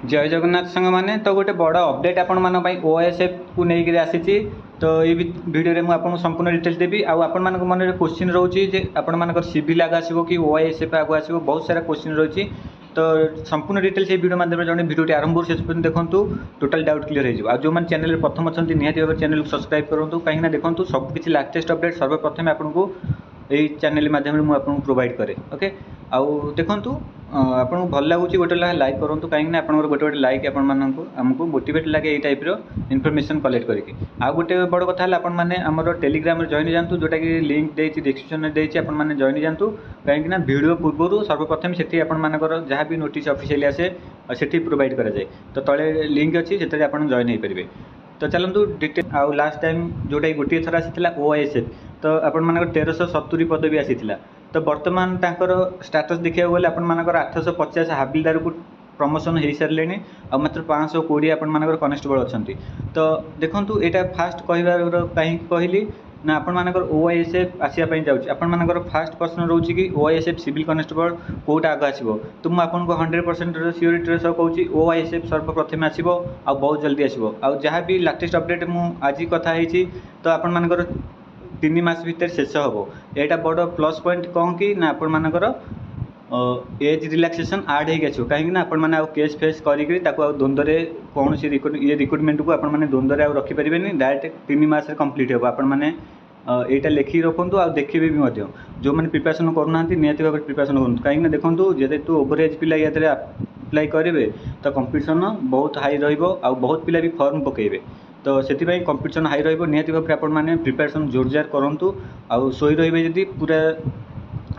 जय जगन्नाथ सांग मैंने तो गोटे बड़ अपडेट आपण ओएसएफ को लेकर आसी। तो ये वीडियो में आपको संपूर्ण डिटेल्स देवी। आपण मान मन में क्वेश्चन रोचे आपण मान सिविल आगे आसो कि ओएसएफ आगे आसो, बहुत सारा क्वेश्चन रही। तो संपूर्ण डिटेल्स ये वीडियो माध्यम जो वीडियो आरंभ शेष पर्यटन देखो, टोटाल डाउट क्लियर हो। जो मैंने चैनल प्रथम अच्छा निहाती भाव चैनल को सब्सक्राइब करूँ, कहीं देखो सबकि लाटेस्ट अपडेट सर्वप्रथम आपको यही चैनल माध्यम मुझे आपको प्रोवाइड करे। ओके आउ देखूँ आपको भल लगुच गोटे लाइक करूँ, कहीं आप गोटे गोटे लाइक आमको मोटिवेट लगे ये टाइप इनफॉरमेशन कलेक्ट करके। आउ गोटे बड़ कथा है आमर टेलीग्राम जॉइन जातु, जोटा कि लिंक देती डिस्क्रिप्शन में देती आपने जॉइन जातु, कहीं वीडियो पूर्व सर्वप्रथम से आपर जहाँ भी नोटिस ऑफिशियली आसे से प्रोवाइड कराए। तो तले लिंक अच्छी से आप जॉइन हो पारे। तो चलतु डिटेल आउ लास्ट टाइम जोटा गोटे थर आसाला ओएसएफ, तो आपण 1370 पदवी आसीला। तो बर्तमान तांकर स्टाटस देखा गले आपर 850 हाबिलदार को प्रमोशन हो सारे आ मात्र 520 आपर कनेस्टेबल अच्छा। तो देखूँ यहाँ फास्ट कहबार कहीं कहली ना आपर ओएसएफ आसापी जाऊँगी। आपर फास्ट क्वेश्चन रोचे कि ओएसएफ सिविल कनेस्टेबल कौटा आग आसो, तो मुझे 100% सियोरिटी सब कहूँ ओएसएफ सर्वप्रथम आसो आ बहुत जल्दी आसो। आ जहाँ भी लाटेस्ट अपडेट मुझे कथा होती, तो आपर 3 मास भितर शेष हम। यहाँ बड़ प्लस पॉइंट कौन कि ना आपर एज रिलैक्सेशन आड हो आसो, कहीं आप केस फेस करी द्वंद्व कौन ये रिक्रुटमेंट को आपने द्वंद्व आउ रखिपारे। डायरेक्ट 3 मास कम्प्लीट हो। आपने यहाँ लिखिक रखुद आ देखिए भी जो मैंने प्रिपरेशन करूना निहती भाव प्रिपरेशन करूँ, कहीं देखो जेहेतु ओवर एज पिला ये अप्लाई करेंगे तो कंपटीशन बहुत हाई बहुत पिला भी फॉर्म पकेबे। तो से कंपटीशन हाई निहती भाव आपने प्रिपरेशन जोरजार करूँ। आउ सोई रही जदि पूरा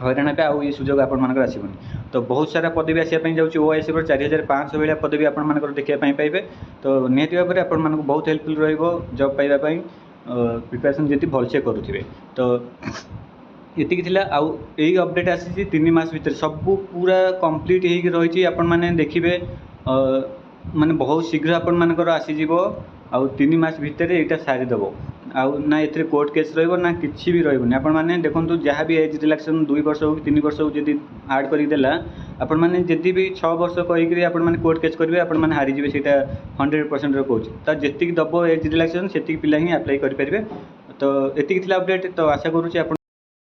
हईराण हे आउ ये सुजोग आपर आसबनी। तो बहुत सारा पदवी आसापी जाऊँगी ओएसएफ 4500 भाया पदवी आपर देखा पाइबे। तो निहती भाव में आपको बहुत हेल्पफुल रॉब पाइबापी प्रिपरेशन जी भलसे करुवे। तो ये आउ यही अपडेट आसी 3 मास भर सब पूरा कंप्लीट हो रही। आपने देखिए माने बहुत शीघ्र आपर आसीज आउ 3 मास भितर यहाँ सारीदेव। आउ ना ये कोर्ट केस ना किसी भी रही। आपने देखो जहाँ भी एज रिलैक्सेशन 2 वर्ष हो कि 3 वर्ष हो जब आड करदेला आपने जदि भी 6 वर्ष कहीकि आपने कोर्ट केस करेंगे आपने हारीजे। से 100% कहूँ तो जी दब एज रिलैक्सेशन से पिला ही आप्लाई करेंगे। तो ये अपडेट। तो आशा करुँच